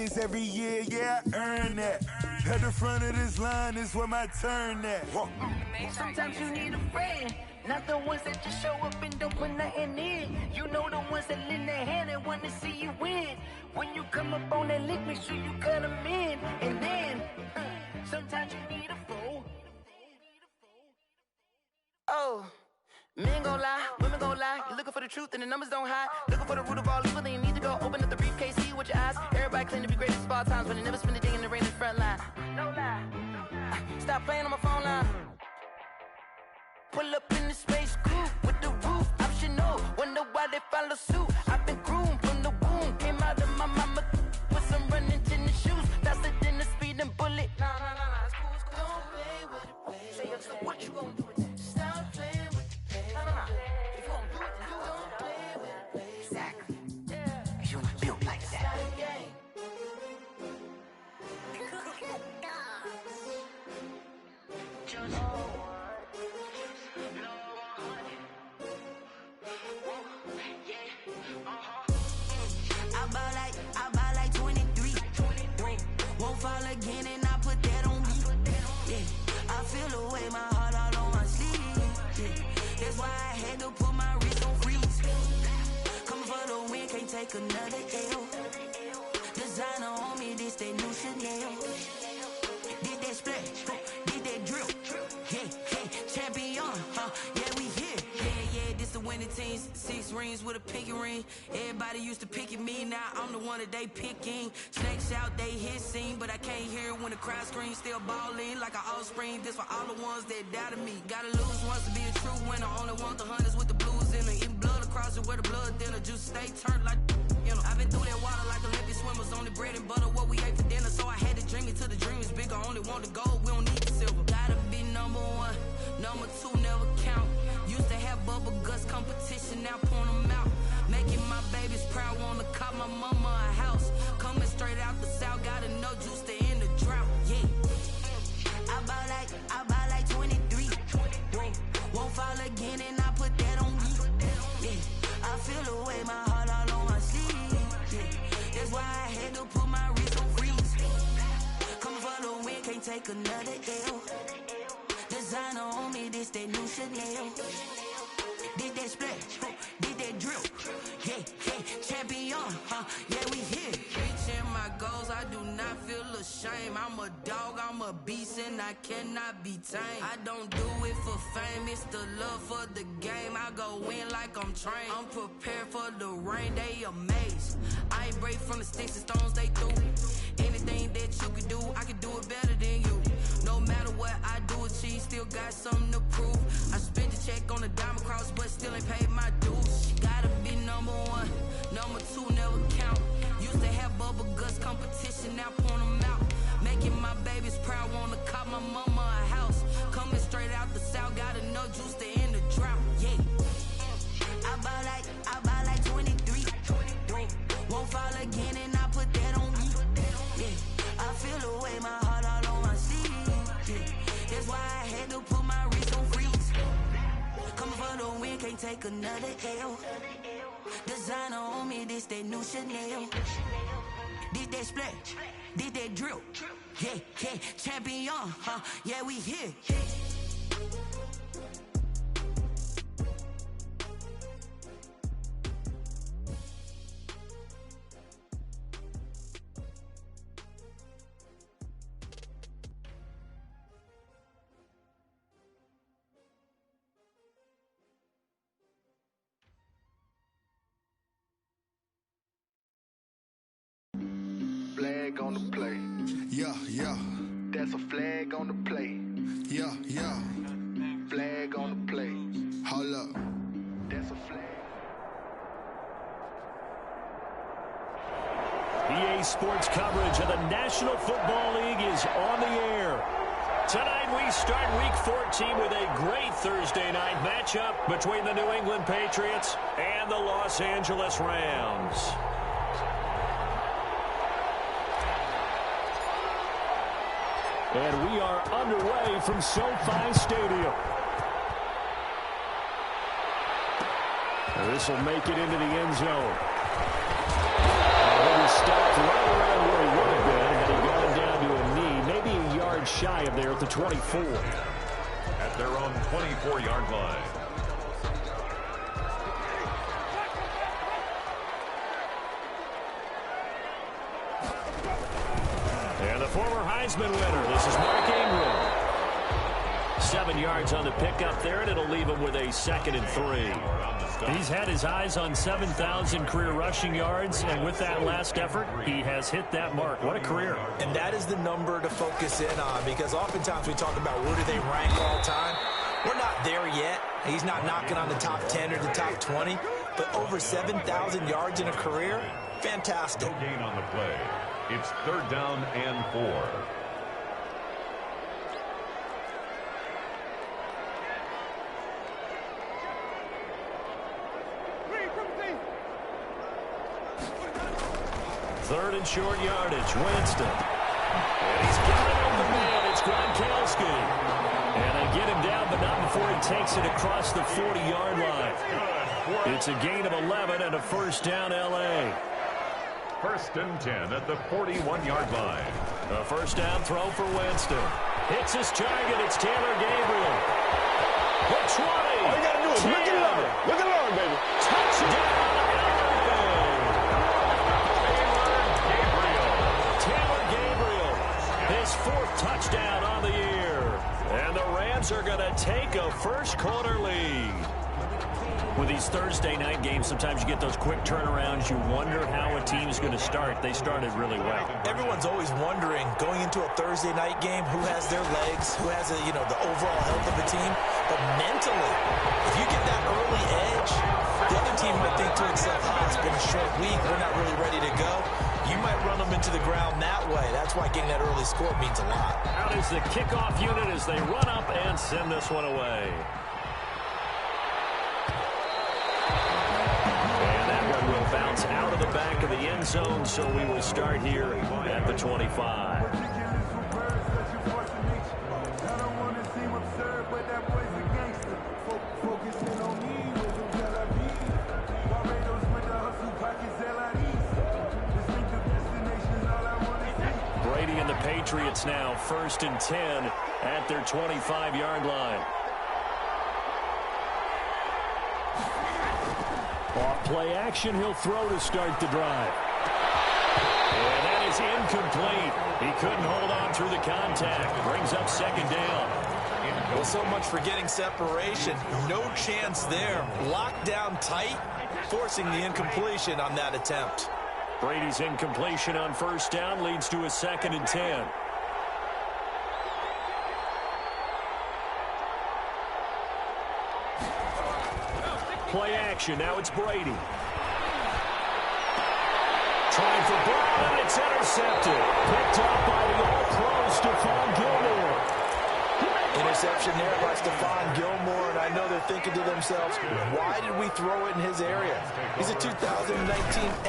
Vegas every year, yeah, I earn that. At the front of this line is where my turn at. Sometimes you need a friend, not the ones that just show up and don't put nothing in. You know the ones that lend their hand and want to see you win. When you come up on that lick, make sure you cut them in. And then, sometimes you need a fool. Oh, men gon' lie, women gon' lie. You're looking for the truth and the numbers don't hide. Looking for the root of all evil, then you need to go open up the briefcase, see with your eyes. Everybody claim to be great at small times, but they never spend a day in the rain in the front line. No lie. Stop playing on my phone line. Pull up in the space coupe with the roof optional. Wonder why they follow suit. I've been groomed from the womb. Came out of my mama with some running tennis shoes. Faster than the speeding bullet. Nah, it's cool, it's cool. Don't play with it, baby. Say so what you gon' do with that? Stop playing with it, baby. Nah. If you gon' do it, then you don't play with it, baby. Exactly. Yeah. You ain't built like that. I buy like 23. Won't fall again and I put that on me. Yeah, I feel away my heart all on my sleeve. Yeah, that's why I had to put my wrist on freeze. Coming for the win, can't take another L. Designer on me, this that new Chanel. Did that splash, did that drill. Yeah, champion, yeah, we here. Yeah, this the winning team. 6 rings with a pinky ring. Everybody used to pick at me, now I'm the one that they picking. Snakes out, they hissing, but I can't hear when the crowd screams. Still balling like an offspring. This for all the ones that doubted me. Gotta lose once to be a true winner. Only want the hunters with the blues in it. Eating blood across it where the blood thinner. Juice stay turned like, you know. I've been through that water like Olympic swimmers. Only bread and butter, what we ate for dinner. So I had to dream it till the dream is bigger. Only want the gold, we don't need the silver. Gotta be number 1, number 2 never count. Used to have bubble guts competition, now point them out. Making my babies proud, wanna cop my mama a house. Coming straight out the south, gotta know juice to end the drought. Yeah, I buy like 23. Won't fall again and I put that on me. Yeah, I feel away my heart all on my sleeve. Yeah, that's why I had to put my wrist on freeze. Coming for the win, can't take another L. Designer on me, this that new Chanel. Did that splash, did that drill. Yeah, champion, yeah, we here. Reaching my goals, I do not feel ashamed. I'm a dog, I'm a beast, and I cannot be tamed. I don't do it for fame, it's the love for the game. I go in like I'm trained. I'm prepared for the rain, they amazed. I ain't break from the sticks and stones they threw. Anything that you could do, I could do it better than you. No matter what I do, achieve, still got something to prove. I spent the check on the diamond cross, but still ain't paid my dues. Gotta be number 1, number 2 never count. Used to have bubble guts competition, now point them out. Making my babies proud, wanna cop my mama a house. Coming straight out the south, gotta know juice to end the drought. Yeah, I buy like 23. Won't fall again and I put that on me. Yeah, I feel away my heart all on my sleeve. Yeah, that's why I had to put my wrist on freeze. Coming for the win, can't take another L. Designer on me, this that new Chanel. Did that splash, did that drill. Yeah, champion, yeah, we here. Flag on the play. Yeah. That's a flag on the play. Yeah. Flag on the play. Hold up. That's a flag. EA Sports coverage of the National Football League is on the air. Tonight we start Week 14 with a great Thursday night matchup between the New England Patriots and the Los Angeles Rams. And we are underway from SoFi Stadium. This will make it into the end zone. And he stopped right around where he shy of there at the 24. At their own 24-yard line. And the former Heisman winner, this is Mark Ingram. 7 yards on the pickup there, and it'll leave him with a 2nd and 3. He's had his eyes on 7,000 career rushing yards, and with that last effort, he has hit that mark. What a career. And that is the number to focus in on, because oftentimes we talk about where do they rank all time. We're not there yet. He's not knocking on the top 10 or the top 20, but over 7,000 yards in a career, fantastic. No gain on the play. It's 3rd down and 4. Third and short yardage, Winston. And he's got it over the man. It's Gronkowski. And they get him down, but not before he takes it across the 40-yard line. It's a gain of 11 and a 1st down, L.A. 1st and 10 at the 41-yard line. A 1st down throw for Winston. Hits his target. It's Taylor Gabriel. The 20. All you got to do is look at Lauren. Look at Lauren, baby. Touchdown, Taylor Gabriel. His 4th touchdown on the year. And the Rams are going to take a first-quarter lead. With these Thursday night games, sometimes you get those quick turnarounds. You wonder how a team's going to start. They started really well. Everyone's always wondering, going into a Thursday night game, who has their legs, who has, the overall health of the team. But mentally, if you get that early edge, the other team might think to itself, it's been a short week. We're not really ready to go. You might run them into the ground that way. That's why getting that early score means a lot. Out is the kickoff unit as they run up and send this one away. Bounce out of the back of the end zone, so we will start here at the 25. Brady and the Patriots now 1st and 10 at their 25-yard line. Off play action, he'll throw to start the drive. And that is incomplete. He couldn't hold on through the contact. Brings up 2nd down. Well, so much for getting separation. No chance there. Locked down tight, forcing the incompletion on that attempt. Brady's incompletion on 1st down leads to a 2nd and 10. Play action. Now it's Brady. Trying for Brown, and it's intercepted. Picked up by the All-Pro Stephon Gilmore. Interception there by Stephon Gilmore, and I know they're thinking to themselves, why did we throw it in his area? He's a 2019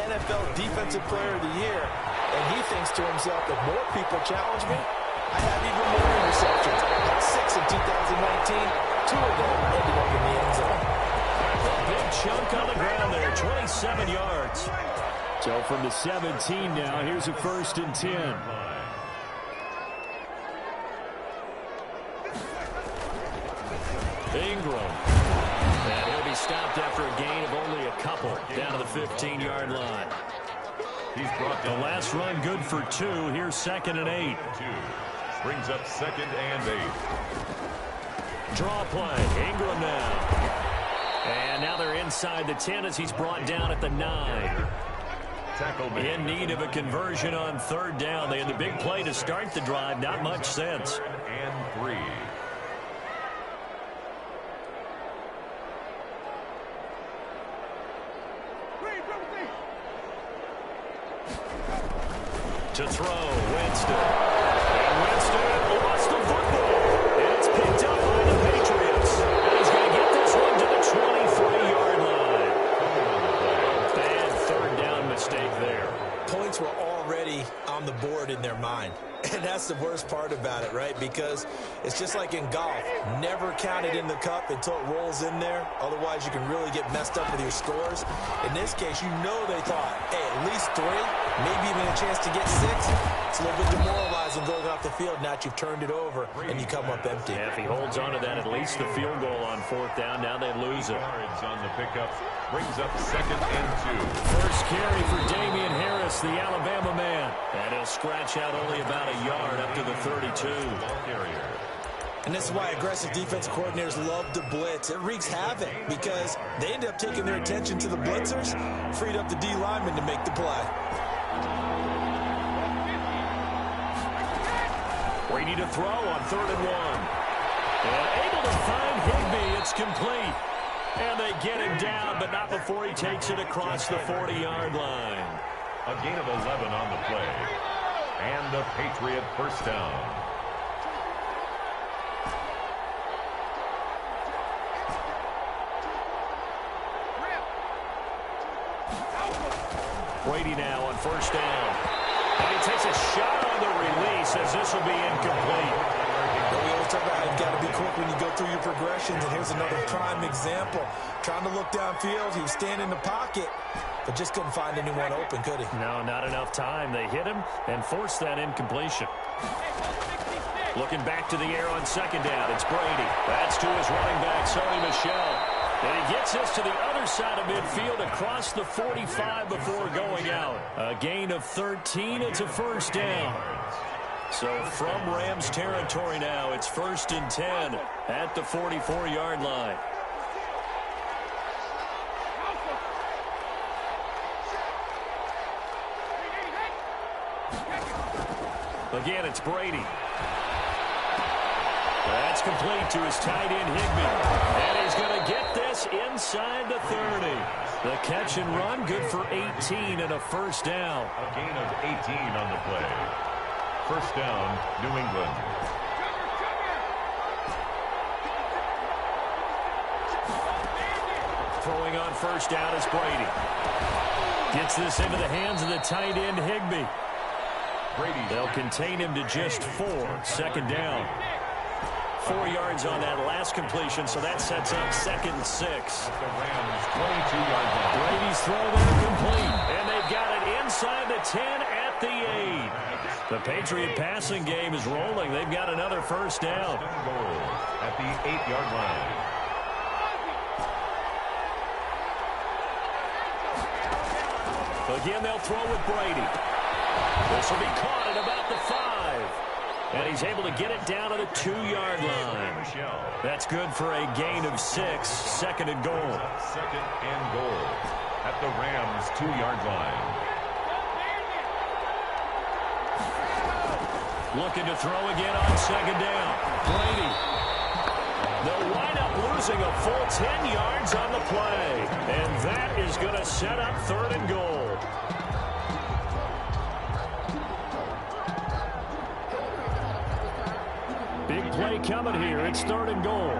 NFL Defensive Player of the Year, and he thinks to himself, if more people challenge me, I have even more interceptions. I had 6 in 2019. 2 of them ended up in the end zone. Big chunk on the ground there, 27 yards. So from the 17 now, here's a 1st and 10. Ingram. And he'll be stopped after a gain of only a couple down to the 15-yard line. He's brought the last run good for 2. Here's 2nd and 8. 2. Brings up 2nd and 8. Draw play. Ingram now. And now they're inside the 10 as he's brought down at the 9. In need of a conversion on 3rd down. They had the big play to start the drive. Not much sense. And 3. To throw, Winston. And Winston lost the football. And it's picked up by the Patriots. And he's going to get this one to the 23-yard line. Bad 3rd down mistake there. Points were already on the board in their mind. And that's the worst part about it, right? Because it's just like in golf. Never count it in the cup until it rolls in there. Otherwise, you can really get messed up with your scores. In this case, you know they thought, hey, at least 3, maybe even a chance to get 6. It's a little bit demoralizing going off the field. Now you've turned it over, and you come up empty. Yeah, if he holds on to that, at least the field goal on 4th down. Now they lose it. Yards on the pickup brings up 2nd and 2. First carry for Damian Harris, the Alabama man. And he'll scratch out only about a yard up to the 32. Carrier. And this is why aggressive defensive coordinators love to blitz. It wreaks havoc because they end up taking their attention to the blitzers, freed up the D lineman to make the play. Brady to throw on 3rd and 1. And able to find Higbee. It's complete. And they get him down, but not before he takes it across the 40-yard line. A gain of 11 on the play. And a Patriot first down. Brady now on 1st down. And he takes a shot on the release as this will be incomplete. We always talk about how you've got to be quick when you go through your progressions, and here's another prime example. Trying to look downfield, he was standing in the pocket, but just couldn't find anyone open, could he? No, not enough time. They hit him and forced that incompletion. Looking back to the air on 2nd down, it's Brady. That's to his running back, Sony Michel. And he gets this to the other side of midfield across the 45 before going out. A gain of 13. It's a first down. So from Rams territory now, it's 1st and 10 at the 44-yard line. Again, it's Brady. That's complete to his tight end, Higbee. And he's going to get this inside the 30. The catch and run, good for 18 and a first down. A gain of 18 on the play. First down, New England. Throwing on 1st down is Brady. Gets this into the hands of the tight end, Higbee. They'll contain him to just 4. 2nd down. 4 yards on that last completion, so that sets up 2nd and 6. At the Rams' 22-yard line. Brady's throw there complete, and they've got it inside the 10 at the 8. The Patriot passing game is rolling. They've got another first down. Goal at the 8-yard line. Again, they'll throw with Brady. This will be caught at about the 5. And he's able to get it down to the 2-yard line. That's good for a gain of 6. 2nd and goal. 2nd and goal at the Rams' 2-yard line. Looking to throw again on 2nd down. Brady. They'll wind up losing a full 10 yards on the play. And that is going to set up 3rd and goal. Big play coming here. It's 3rd and goal.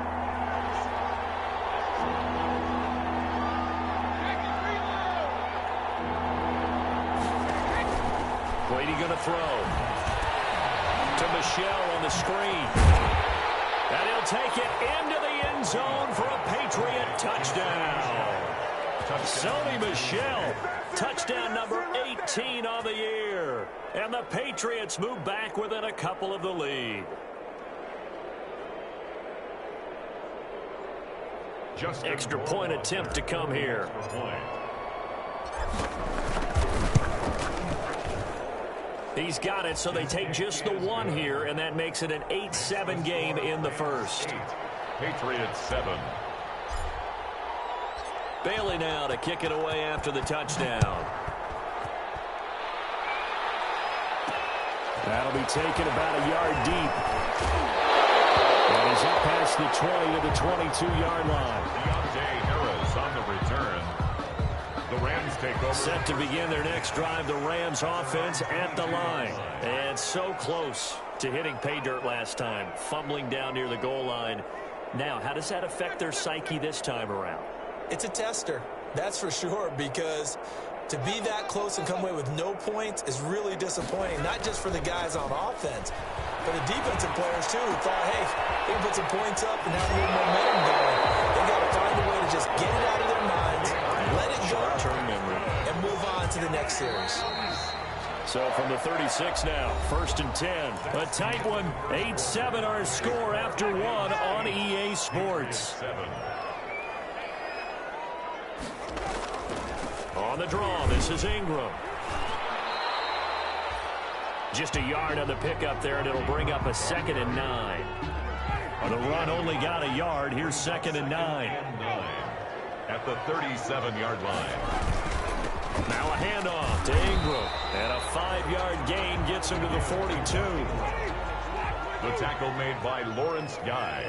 Brady going to throw. To Michel on the screen. And he'll take it into the end zone for a Patriot touchdown. Sony Michel, touchdown number 18 on the year. And the Patriots move back within a couple of the lead. Just extra point attempt to come here. He's got it, so they take just the 1 here, and that makes it an 8-7 game in the first. Patriots 7. Bailey now to kick it away after the touchdown. That'll be taken about a yard deep. And he's up past the 20 to the 22-yard line. Deontay Harris on the return. The Rams take over. Set to begin their next drive, the Rams offense at the line. And so close to hitting pay dirt last time, fumbling down near the goal line. Now, how does that affect their psyche this time around? It's a tester, that's for sure, because to be that close and come away with no points is really disappointing, not just for the guys on offense, but the defensive players, too, who thought, hey, they can put some points up and have a little momentum going. They got to find a way to just get it out of their minds, let it go, and move on to the next series. So from the 36 now, 1st and 10. A tight one, 8-7 our score after one on EA Sports. On the draw, this is Ingram. Just a yard on the pickup there, and it'll bring up a 2nd and 9. The run only got a yard. Here's 2nd and 9. At the 37-yard line. Now a handoff to Ingram. And a 5-yard gain gets him to the 42. The tackle made by Lawrence Guy.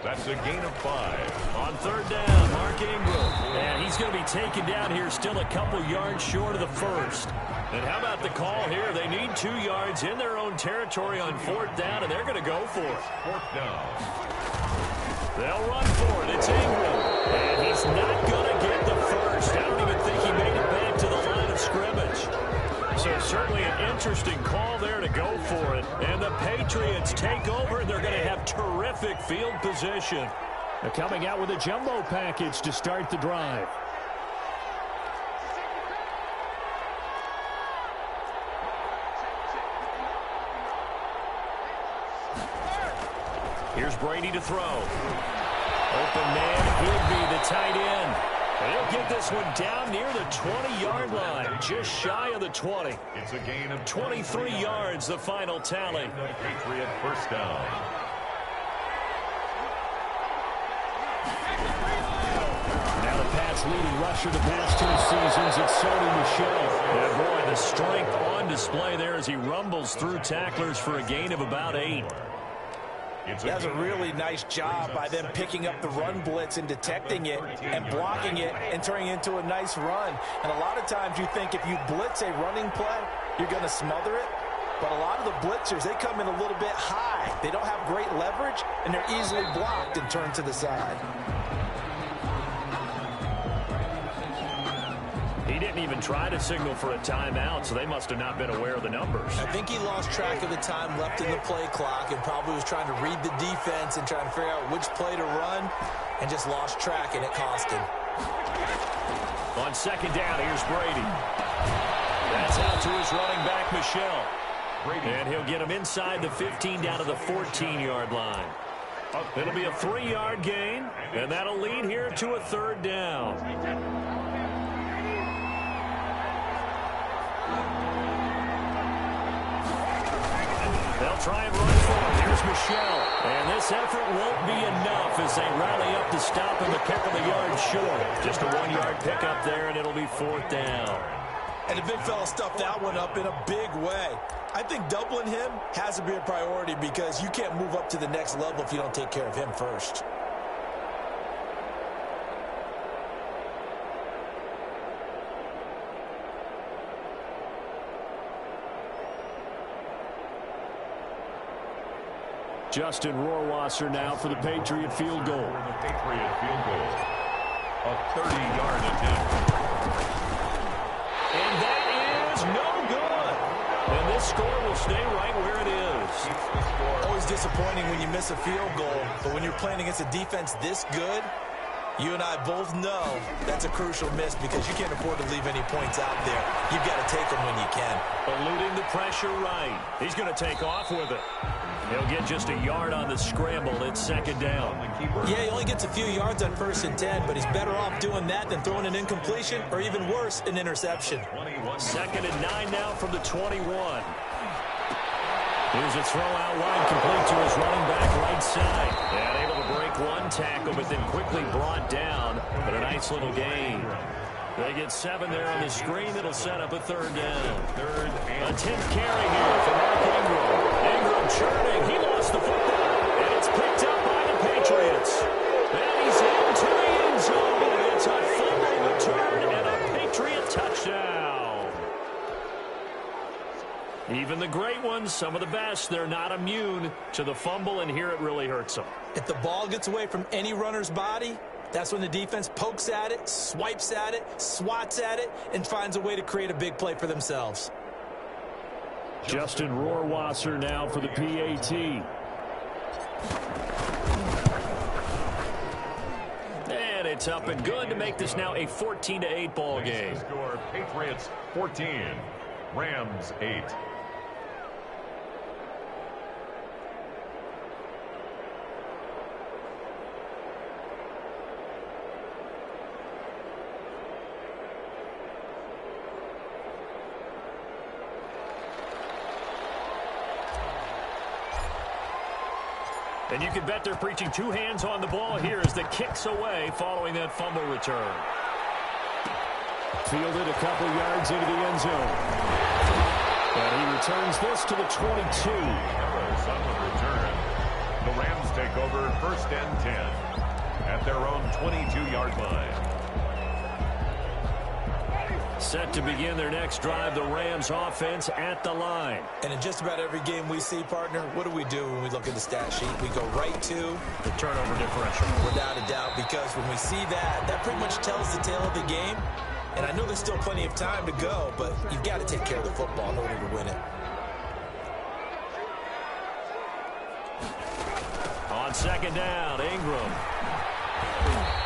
That's a gain of 5. On 3rd down, Mark Ingram. And he's going to be taken down here, still a couple yards short of the 1st. And how about the call here? They need 2 yards in their own territory on 4th down, and they're going to go for it. 4th down. They'll run for it. It's Ingram. And he's not going to get the 1st. I don't even think he made it back to the line of scrimmage. So certainly an interesting call there to go for it. And the Patriots take over, and they're going to have terrific field position. They're coming out with a jumbo package to start the drive. Here's Brady to throw. Open man, he'll be the tight end. And he'll get this one down near the 20-yard line, just shy of the 20. It's a gain of 23 yards, the final tally. The Patriot 1st down. Now the Pats' leading rusher the past 2 seasons, it's Sony Michel. And boy, the strength on display there as he rumbles through tacklers for a gain of about 8. That's a really nice job by them picking up the run blitz and detecting it and blocking it and turning it into a nice run. And a lot of times you think if you blitz a running play, you're going to smother it. But a lot of the blitzers, they come in a little bit high. They don't have great leverage, and they're easily blocked and turned to the side. He didn't even try to signal for a timeout, so they must have not been aware of the numbers. I think he lost track of the time left in the play clock and probably was trying to read the defense and trying to figure out which play to run and just lost track, and it cost him. On 2nd down, here's Brady. That's out to his running back, Michel. And he'll get him inside the 15 down to the 14-yard line. It'll be a 3-yard gain, and that'll lead here to a 3rd down. They'll try and run for him. Here's Michel. And this effort won't be enough as they rally up to stop him a couple of yards short. Just a 1-yard pickup there, and it'll be 4th down. And the big fella stuffed that one up in a big way. I think doubling him has to be a priority because you can't move up to the next level if you don't take care of him first. Justin Rohrwasser now for the Patriot field goal. The Patriot field goal. A 30-yard attempt. And that is no good. And this score will stay right where it is. Always disappointing when you miss a field goal, but when you're playing against a defense this good, you and I both know that's a crucial miss because you can't afford to leave any points out there. You've got to take them when you can. Eluding the pressure right. He's going to take off with it. He'll get just a yard on the scramble. It's 2nd down. Yeah, he only gets a few yards on 1st and 10, but he's better off doing that than throwing an incompletion or even worse, an interception. 2nd and 9 now from the 21. Here's a throw out wide, complete to his running back right side. And able to break one tackle, but then quickly brought down. But a nice little gain. They get 7 there on the screen. It'll set up a 3rd down. A 10th carry here for Mark Ingram. Ingram churning. He lost the football. And it's picked up by the Patriots. And he's into the end zone. It's a fumble return and a Patriot touchdown. Even the great ones, some of the best, they're not immune to the fumble, and here it really hurts them. If the ball gets away from any runner's body, that's when the defense pokes at it, swipes at it, swats at it, and finds a way to create a big play for themselves. Justin Rohrwasser now for the PAT. And it's up and good to make this now a 14-8 ball game. Score Patriots 14. Rams 8. And you can bet they're preaching two hands on the ball here as the kick's away following that fumble return. Fielded a couple yards into the end zone. And he returns this to the 22. On the return, the Rams take over 1st and 10 at their own 22-yard line. Set to begin their next drive, the Rams offense at the line. And in just about every game we see, partner, what do we do when we look at the stat sheet? We go right to the turnover differential. Without a doubt, because when we see that, that pretty much tells the tale of the game. And I know there's still plenty of time to go, but you've got to take care of the football in order to win it. On 2nd down, Ingram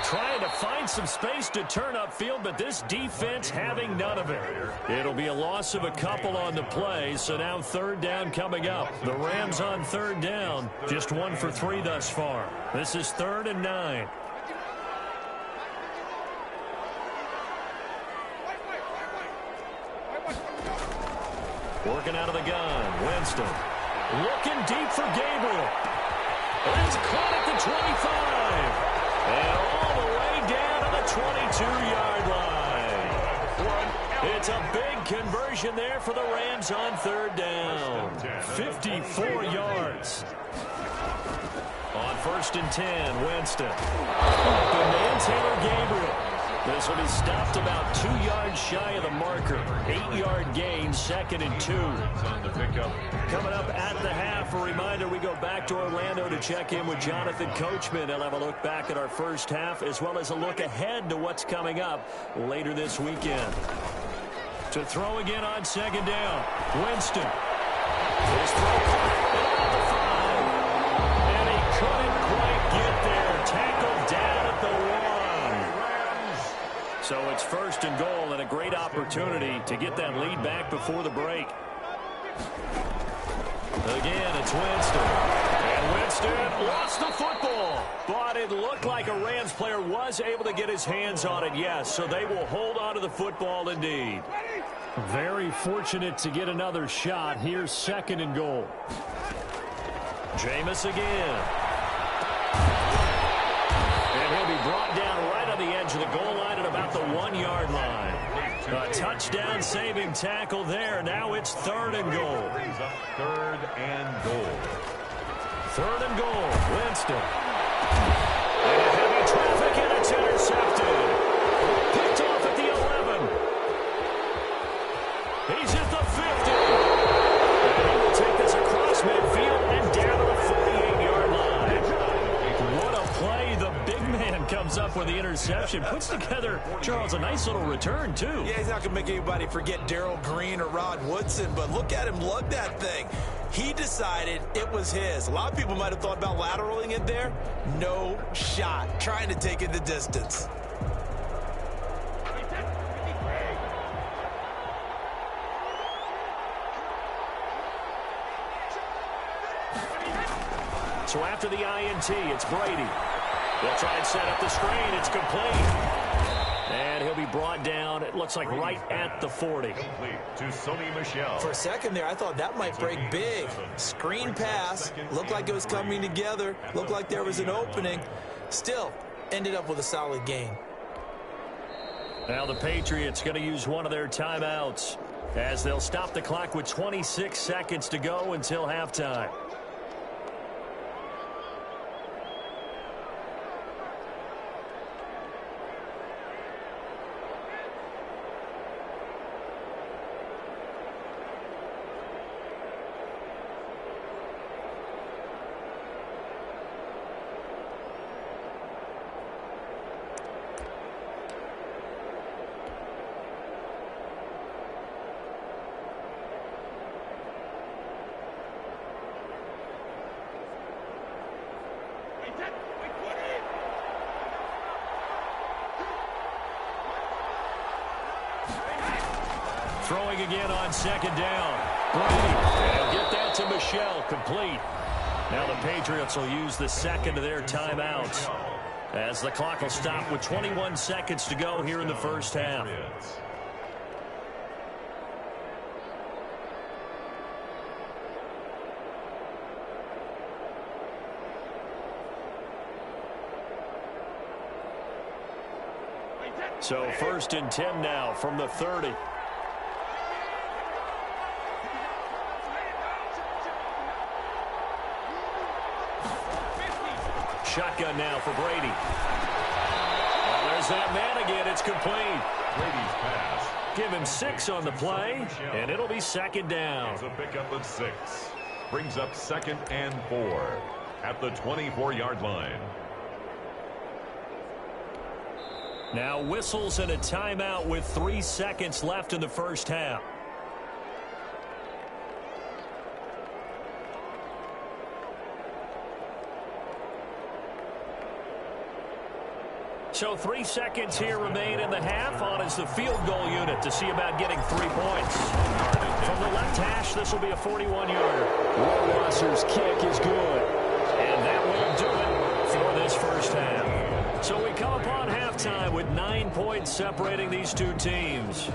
trying to find some space to turn upfield, but this defense having none of it. It'll be a loss of a couple on the play, so now 3rd down coming up. The Rams on 3rd down, just 1 for 3 thus far. This is 3rd and 9. Working out of the gun, Winston. Looking deep for Gabriel. That's caught at the 25. And all the way down to the 22-yard line. It's a big conversion there for the Rams on 3rd down. 54 yards. On 1st and 10, Winston. Open man, Taylor Gabriel. This will be stopped about 2 yards shy of the marker. 8-yard gain, 2nd and 2. On the pickup. Coming up at the half, a reminder we go back to Orlando to check in with Jonathan Coachman. He'll have a look back at our first half as well as a look ahead to what's coming up later this weekend. To throw again on 2nd down, Winston. His throw caught at the 5. And he couldn't quite get there. Tackled down at the 1. So it's 1st and goal and a great opportunity to get that lead back before the break. Again, it's Winston. And Winston lost the football. But it looked like a Rams player was able to get his hands on it, yes. So they will hold on to the football indeed. Very fortunate to get another shot. Here's 2nd and goal. Jameis again. And he'll be brought down right on the edge of the goal line at about the 1-yard line. A touchdown saving tackle there. Now it's 3rd and goal. 3rd and goal. 3rd and goal. Winston. And heavy traffic, and it's intercepted. Picked off at the 11. He's at the 50. And he will take this across midfield and down to the 48-yard line. What a play. The big man comes up with the interception. Puts together, Charles, a nice little return, too. Yeah, he's not going to make anybody forget Darrell Green or Rod Woodson, but look at him lug that thing. He decided it was his. A lot of people might have thought about lateraling it there. No shot. Trying to take it the distance. So after the INT, it's Brady. They'll try and set up the screen. It's complete. And he'll be brought down, it looks like right at the 40. Complete to Sony Michel. For a second there, I thought that might break big. Screen pass. Looked like it was coming together. Looked like there was an opening. Still, ended up with a solid gain. Now the Patriots going to use one of their timeouts as they'll stop the clock with 26 seconds to go until halftime. Throwing again on second down. Brady. And get that to Michelle. Complete. Now the Patriots will use the second of their timeouts as the clock will stop with 21 seconds to go here in the first half. So 1st and 10 now from the 30. Shotgun now for Brady. Well, there's that man again. It's complete. Brady's pass. Give him 6 on the play, and it'll be second down. It's a pickup of 6. Brings up 2nd and 4 at the 24-yard line. Now whistles and a timeout with 3 seconds left in the first half. So 3 seconds here remain in the half. On is the field goal unit to see about getting 3 points. From the left hash, this will be a 41-yarder. Rohrwasser's kick is good. And that will do it for this first half. So we come upon halftime with 9 points separating these two teams.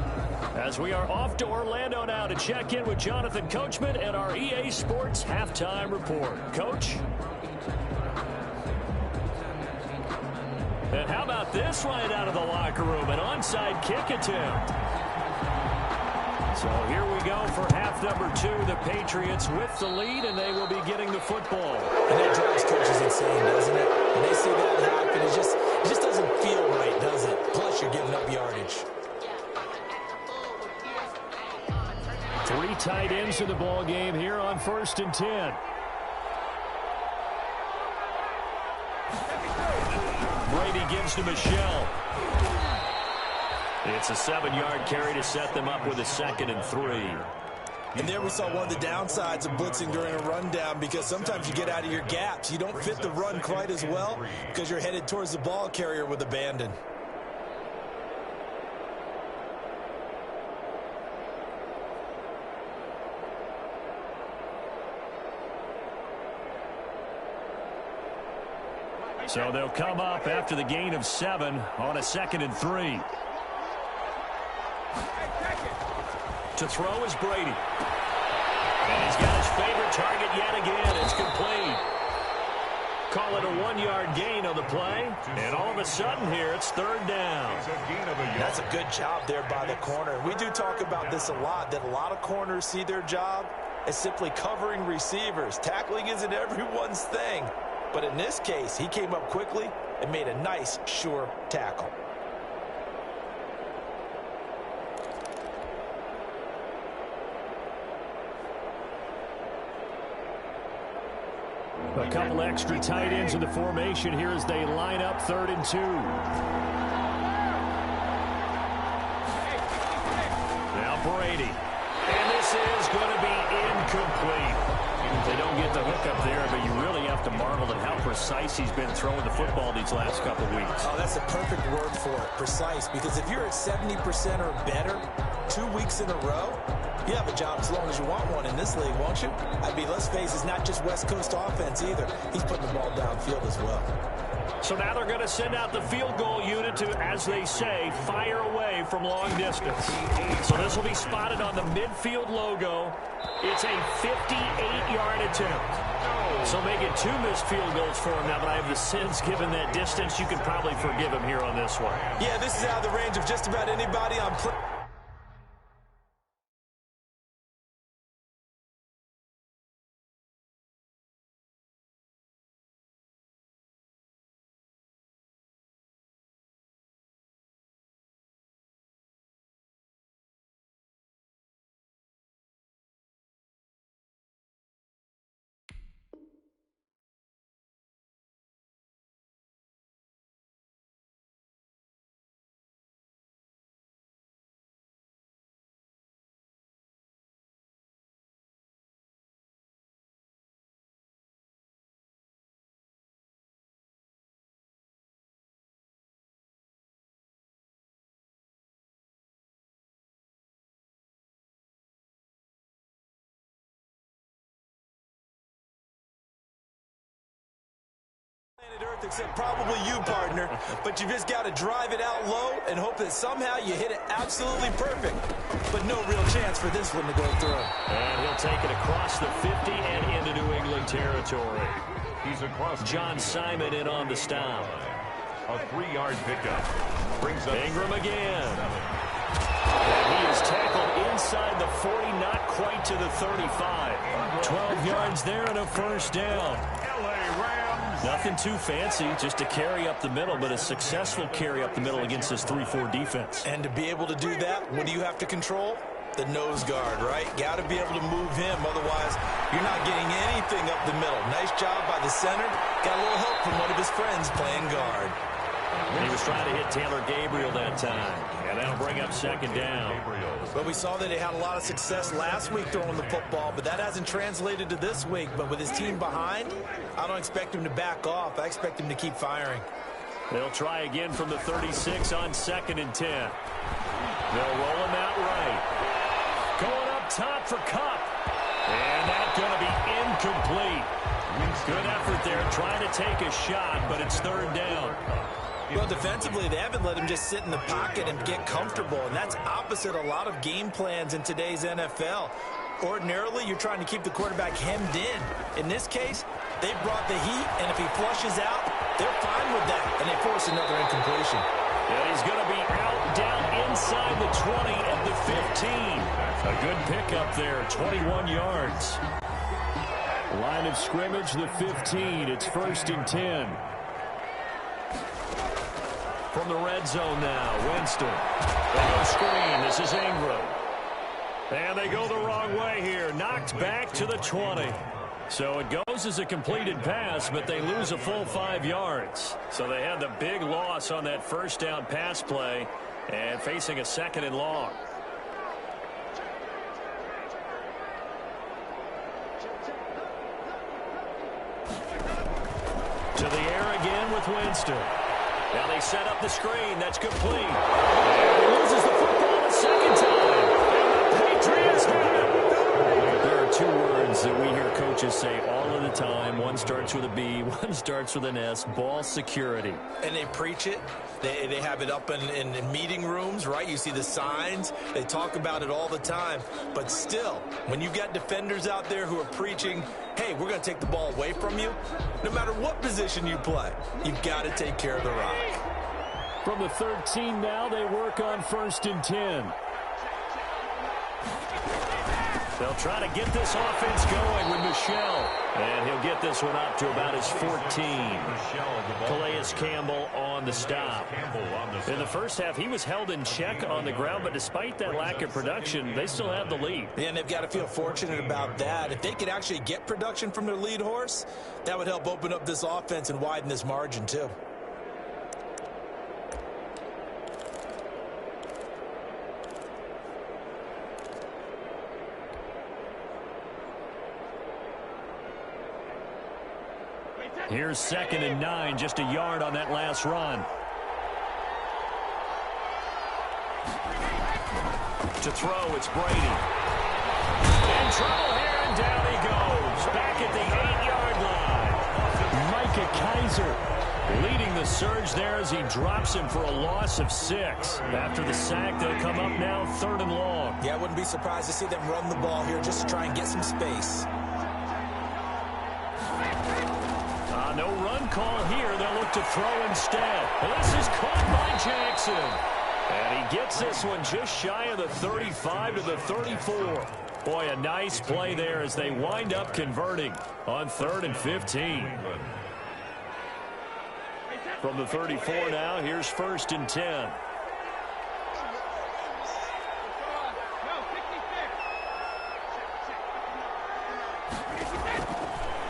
As we are off to Orlando now to check in with Jonathan Coachman and our EA Sports Halftime Report. Coach? And how about this right out of the locker room? An onside kick attempt. So here we go for half number 2. The Patriots with the lead, and they will be getting the football. And that drives coaches insane, doesn't it? When they see that happen, it just doesn't feel right, does it? Plus, you're giving up yardage. 3 tight ends in the ball game here on 1st and 10. Brady gives to Michelle. It's a 7-yard carry to set them up with a 2nd and 3. And there we saw one of the downsides of blitzing during a rundown, because sometimes you get out of your gaps. You don't fit the run quite as well because you're headed towards the ball carrier with abandon. So they'll come up after the gain of 7 on a 2nd and 3. To throw is Brady. And he's got his favorite target yet again. It's complete. Call it a 1-yard gain on the play. And all of a sudden here, it's 3rd down. That's a good job there by the corner. We do talk about this a lot, that a lot of corners see their job as simply covering receivers. Tackling isn't everyone's thing. But in this case, he came up quickly and made a nice, sure tackle. A couple extra tight ends in the formation here as they line up 3rd and 2. Now Brady. And this is going to be incomplete. They don't get the hook up there, but you really have to marvel at how precise he's been throwing the football these last couple weeks. Oh, that's a perfect word for it, precise, because if you're at 70% or better 2 weeks in a row, you have a job as long as you want one in this league, won't you? I mean, let's face it, it's not just West Coast offense either. He's putting the ball downfield as well. So now they're going to send out the field goal unit to, as they say, fire away from long distance. So this will be spotted on the midfield logo. It's a 58-yard attempt. So make it 2 missed field goals for him now, but I have the sense, given that distance, you can probably forgive him here on this one. Yeah, this is out of the range of just about anybody on Earth except probably you, partner. But you just got to drive it out low and hope that somehow you hit it absolutely perfect. But no real chance for this one to go through. And he'll take it across the 50 and into New England territory. He's across. John Simon in on the stop. A 3-yard pickup. Brings up Ingram again. And he is tackled inside the 40, not quite to the 35. 12 yards there and a first down. LA Rams. Nothing too fancy, just a carry up the middle, but a successful carry up the middle against this 3-4 defense. And to be able to do that, what do you have to control? The nose guard, right? Got to be able to move him. Otherwise, you're not getting anything up the middle. Nice job by the center. Got a little help from one of his friends playing guard. He was trying to hit Taylor Gabriel that time. And that'll bring up second down. But we saw that he had a lot of success last week throwing the football, but that hasn't translated to this week. But with his team behind, I don't expect him to back off. I expect him to keep firing. They'll try again from the 36 on 2nd and 10. They'll roll him out right. Going up top for Kupp. And that's going to be incomplete. Good effort there trying to take a shot, but it's 3rd down. Well, defensively, they haven't let him just sit in the pocket and get comfortable, and that's opposite a lot of game plans in today's NFL. Ordinarily, you're trying to keep the quarterback hemmed in. In this case, they brought the heat, and if he flushes out, they're fine with that, and they force another incompletion. And he's going to be out down inside the 20 at the 15. A good pickup there, 21 yards. Line of scrimmage, the 15. It's 1st and 10. From the red zone now, Winston. They go screen. This is Ingram. And they go the wrong way here. Knocked back to the 20. So it goes as a completed pass, but they lose a full 5 yards. So they had the big loss on that first down pass play and facing a 2nd and long. To the air again with Winston. Now they set up the screen. That's complete. And he loses the football a 2nd time. And the Patriots have it. There are 2 words that we hear coaches say all of the time. One starts with a B, one starts with an S. Ball security. And they preach it. They have it up in meeting rooms, right? You see the signs. They talk about it all the time. But still, when you got defenders out there who are preaching, hey, we're going to take the ball away from you, no matter what position you play, you've got to take care of the rock. From the 13 now, they work on 1st and 10. They'll try to get this offense going with Michelle. And he'll get this one up to about his 14. Calais Campbell on the stop. In the first half, he was held in check on the ground, but despite that lack of production, they still have the lead. And they've got to feel fortunate about that. If they could actually get production from their lead horse, that would help open up this offense and widen this margin too. Here's 2nd and 9, just a yard on that last run. To throw, it's Brady. In trouble here, and down he goes. Back at the 8-yard line. Micah Kaiser leading the surge there as he drops him for a loss of 6. After the sack, they'll come up now 3rd and long. Yeah, I wouldn't be surprised to see them run the ball here just to try and get some space. No run call here. They'll look to throw instead. And this is caught by Jackson. And he gets this one just shy of the 35 to the 34. Boy, a nice play there as they wind up converting on 3rd and 15. From the 34 now, here's 1st and 10.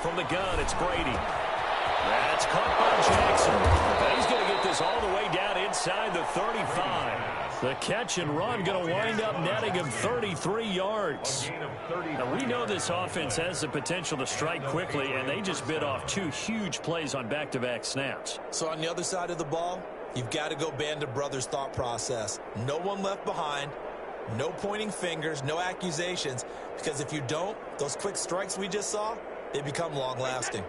From the gun, it's Brady. That's caught by Jackson. And he's going to get this all the way down inside the 35. The catch and run going to wind up netting him 33 yards. Now, we know this offense has the potential to strike quickly, and they just bit off 2 huge plays on back-to-back snaps. So on the other side of the ball, you've got to go Band of Brothers thought process. No one left behind. No pointing fingers, no accusations. Because if you don't, those quick strikes we just saw, they become long-lasting.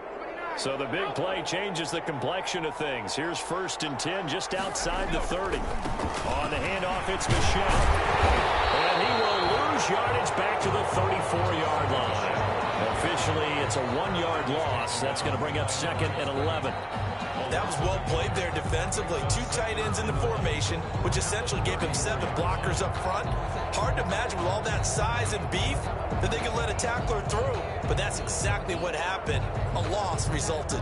So the big play changes the complexion of things. Here's 1st and 10 just outside the 30. On the handoff, it's Michel. And he will lose yardage back to the 34-yard line. Officially, it's a 1-yard loss. That's going to bring up 2nd and 11. That was well played there defensively. 2 tight ends in the formation, which essentially gave him 7 blockers up front. Hard to imagine with all that size and beef that they could let a tackler through. But that's exactly what happened. A loss resulted.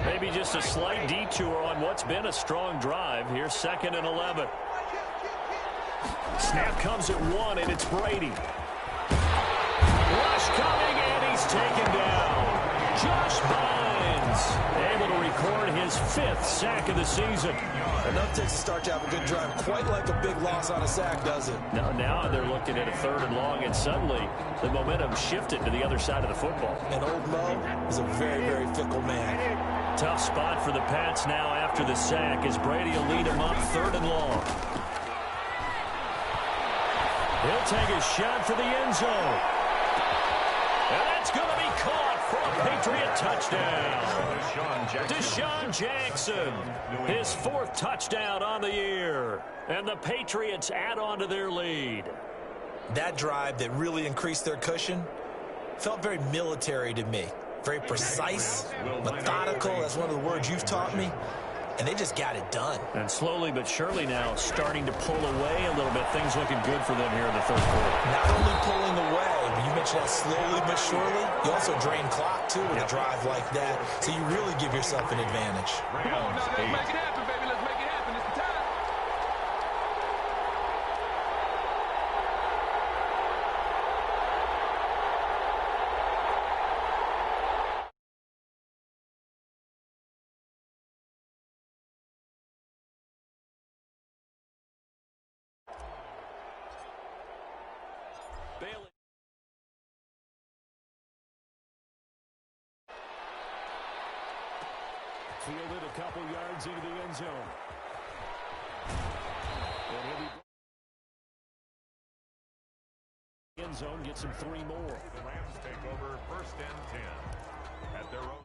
Maybe just a slight detour on what's been a strong drive. Here's 2nd and 11. Snap comes at 1, and it's Brady. Rush coming, and he's taken down. Josh Bynes able to record his 5th sack of the season. Enough takes to start to have a good drive. Quite like a big loss on a sack, does it? Now they're looking at a 3rd and long, and suddenly the momentum shifted to the other side of the football. And old Mo is a very, very fickle man. Tough spot for the Pats now after the sack as Brady will lead him up 3rd and long. He'll take a shot for the end zone. And that's going to be caught for a Patriot touchdown. Deshaun Jackson, his 4th touchdown on the year. And the Patriots add on to their lead. That drive that really increased their cushion felt very military to me. Very precise, methodical. That's one of the words you've taught me. And they just got it done. And slowly but surely now starting to pull away a little bit. Things looking good for them here in the 3rd quarter. Not only pulling away, but you mentioned that slowly but surely. You also drain clock, too, with a drive like that. So you really give yourself an advantage. Come on, now, let's make it happen, baby. Let's make it happen. It's the time. Bailey. Fielded a couple yards into the end zone. And he'll be end zone, gets him 3 more. The Rams take over 1st and 10 at their own.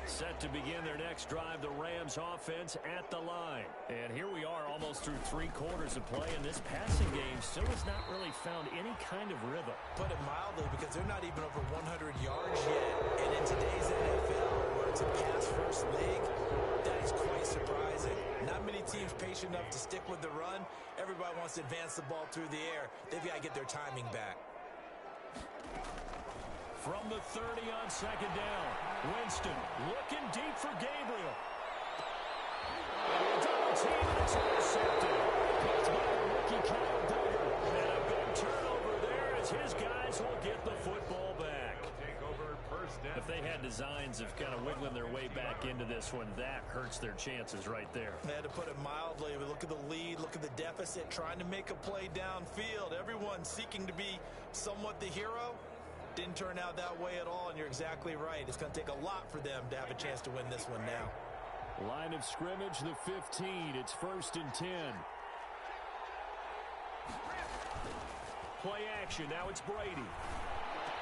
Set to begin their next drive, the Rams offense at the line. And here we are almost through 3 quarters of play, and this passing game still has not really found any kind of rhythm. Put it mildly, because they're not even over 100 yards yet. And in today's NFL, where it's a pass-first league, that is quite surprising. Not many teams patient enough to stick with the run. Everybody wants to advance the ball through the air. They've got to get their timing back. From the 30 on 2nd down, Winston looking deep for Gabriel. Double team, and it's intercepted. Picked by the rookie Kyle Duggar. And a big turnover there as his guys will get the football back. Take over 1st and If they had designs of kind of wiggling their way back into this one, that hurts their chances right there. They had to put it mildly. But look at the lead, look at the deficit, trying to make a play downfield. Everyone seeking to be somewhat the hero. Didn't turn out that way at all, and you're exactly right. It's going to take a lot for them to have a chance to win this one now. Line of scrimmage, the 15. It's 1st and 10. Play action. Now it's Brady.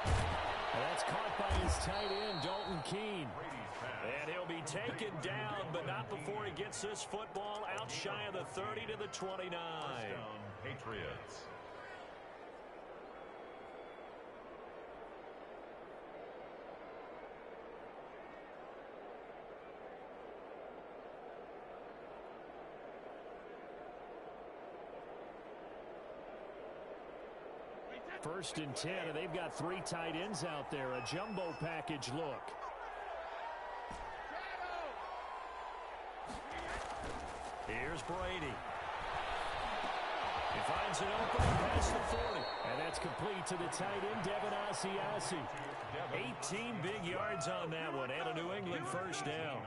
And that's caught by his tight end, Dalton Keene. And he'll be taken down, but not before he gets this football out shy of the 30 to the 29. Patriots. First and 10, and they've got 3 tight ends out there. A jumbo package look. Here's Brady. He finds an opening past the 40. And that's It's complete to the tight end, Devin Asiasi. 18 big yards on that one, and a New England first down.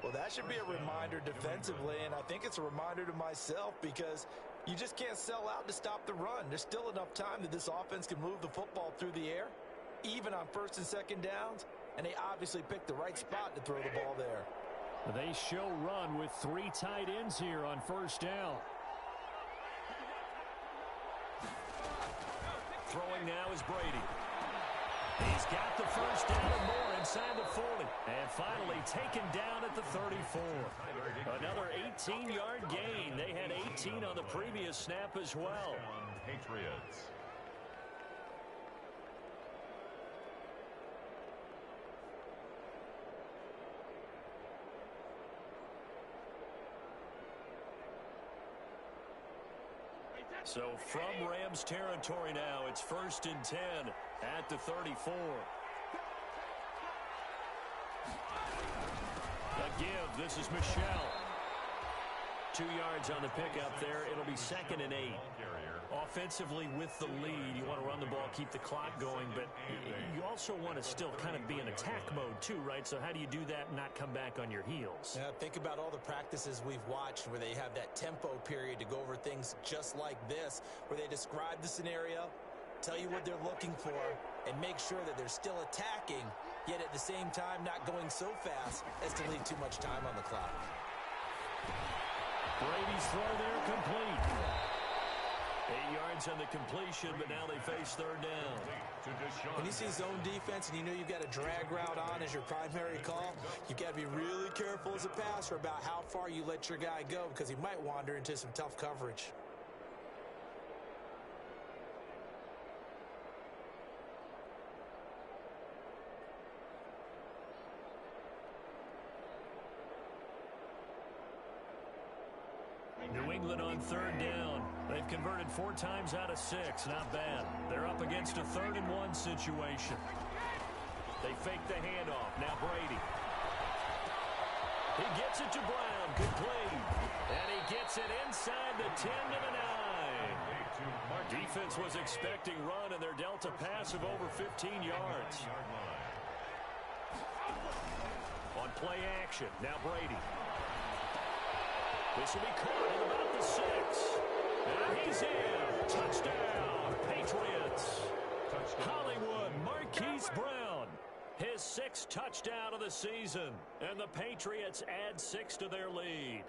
Well, that should be a reminder defensively, and I think it's a reminder to myself because you just can't sell out to stop the run. There's still enough time that this offense can move the football through the air, even on first and second downs, and they obviously picked the right spot to throw the ball there. They show run with 3 tight ends here on first down. Throwing now is Brady. He's got the first down and more inside the 40. And finally taken down at the 34. Another 18-yard gain. They had 18 on the previous snap as well. Patriots. So from Rams territory now, it's 1st and 10 at the 34. A give. This is Michelle. 2 yards on the pickup there. It'll be 2nd and 8. Offensively with the lead, you want to run the ball, keep the clock going, but you also want to still kind of be in attack mode too, right? So how do you do that and not come back on your heels? Yeah, think about all the practices we've watched where they have that tempo period to go over things just like this, where they describe the scenario, tell you what they're looking for, and make sure that they're still attacking, yet at the same time not going so fast as to leave too much time on the clock. Brady's throw there complete. 8 yards on the completion, but now they face 3rd down. When you see zone defense and you know you've got a drag route on as your primary call, you've got to be really careful as a passer about how far you let your guy go because he might wander into some tough coverage. New England on 3rd down. They've converted 4 times out of 6. Not bad. They're up against a 3rd and 1 situation. They fake the handoff. Now Brady. He gets it to Brown. Good play. And he gets it inside the 10 to the 9. Defense was expecting run, and they're dealt a pass of over 15 yards. On play action. Now Brady. This will be caught at about the 6. And he's in. Touchdown, Patriots. Hollywood Marquise Brown. His 6th touchdown of the season. And the Patriots add 6 to their lead.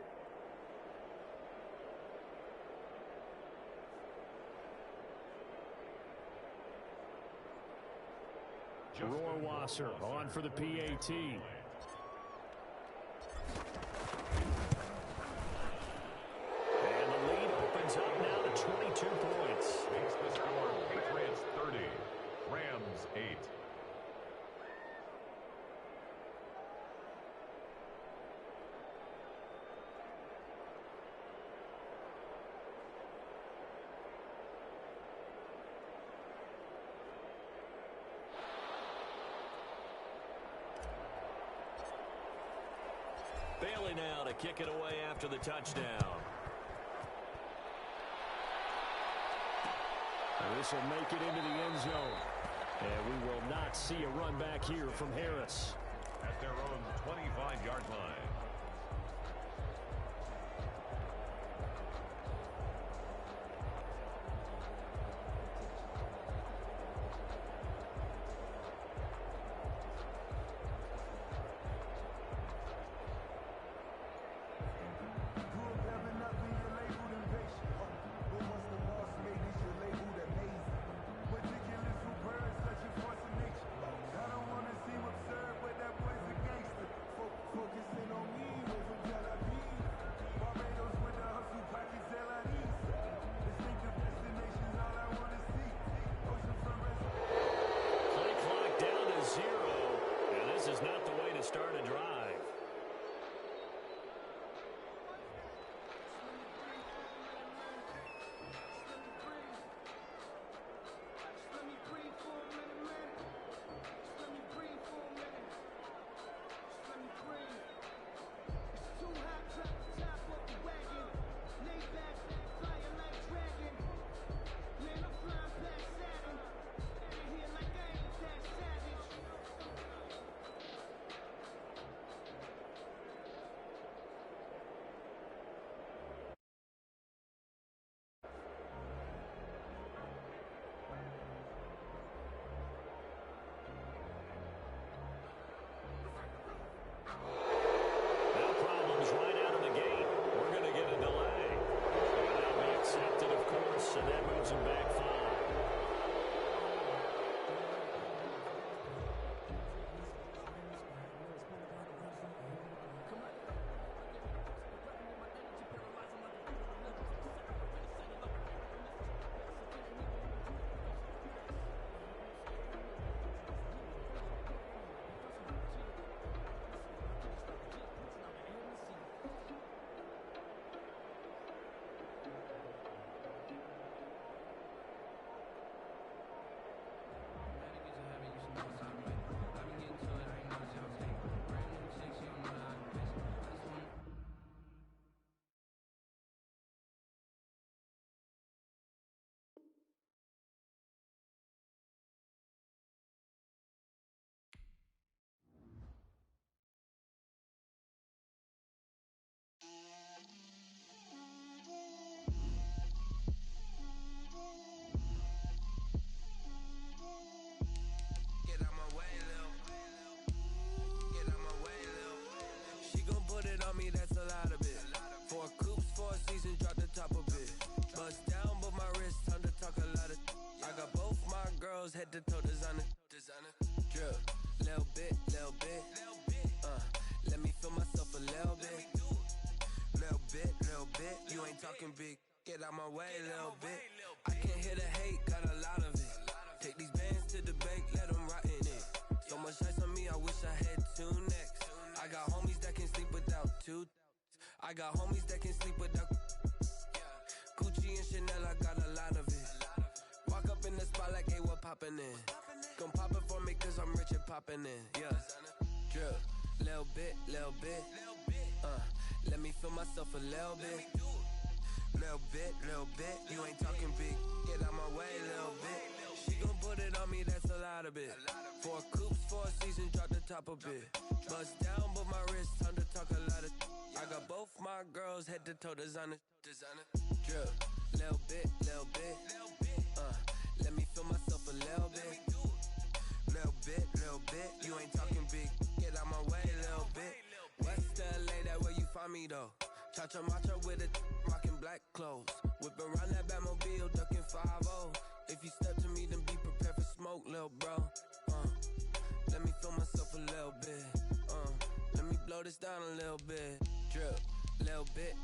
Rohrwasser on for the PAT. Up now to 22 points. Makes the score Patriots 30, Rams 8. Bailey now to kick it away after the touchdown. This will make it into the end zone. And we will not see a run back here from Harris. At their own 25-yard line. Focusing on to toe designer. Drip, little bit. Let me feel myself a little bit. Little bit. You ain't talking big. Get out my way, little bit. I can't hear the hate, got a lot of it. Take these bands to the bank, let them rot in it. So much ice on me, I wish I had 2 necks. I got homies that can sleep without 2. I got homies that can sleep without Gucci and Chanel, I got a lot of it. Walk up in the spot like, hey, what poppin' in? Gon' pop it for me cause I'm rich and poppin' in, yeah. Drip, little bit. Let me feel myself a little bit. Little bit. You ain't talking big. Get out my way, little bit. She gon' put it on me, that's a lot of it. 4 coops, 4 seasons, drop the top a bit. Bust down, but my wrist, time to talk a lot of. I got both my girls head to toe designer. Drip, little bit. Let me feel myself a little bit. Little bit. You ain't talking big. Get out my way, little bit. West LA, that where you find me though. Cha-cha matcha with a rockin' black clothes. Whip around that Batmobile, ducking 5-0. If you step to me, then be prepared for smoke, lil' bro. Let me feel myself a little bit. Let me blow this down a little bit. Drip, little bit.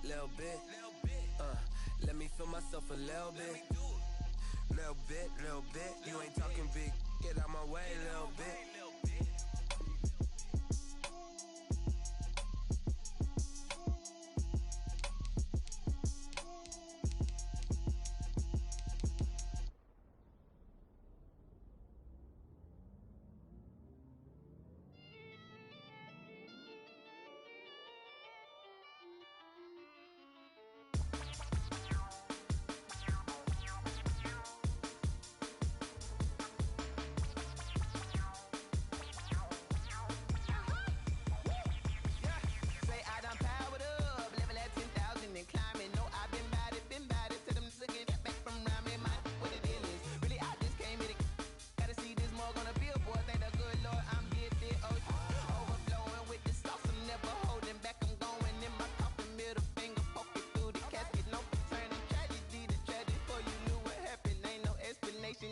Let me feel myself a little bit. Little bit. You ain't talking big. Get out my way, little bit.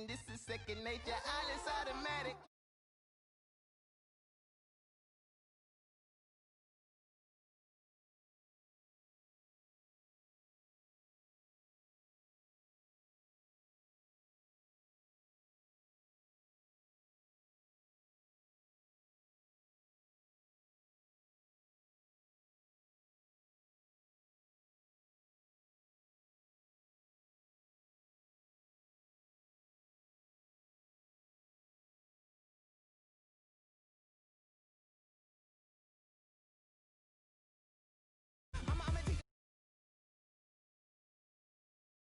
This is second nature.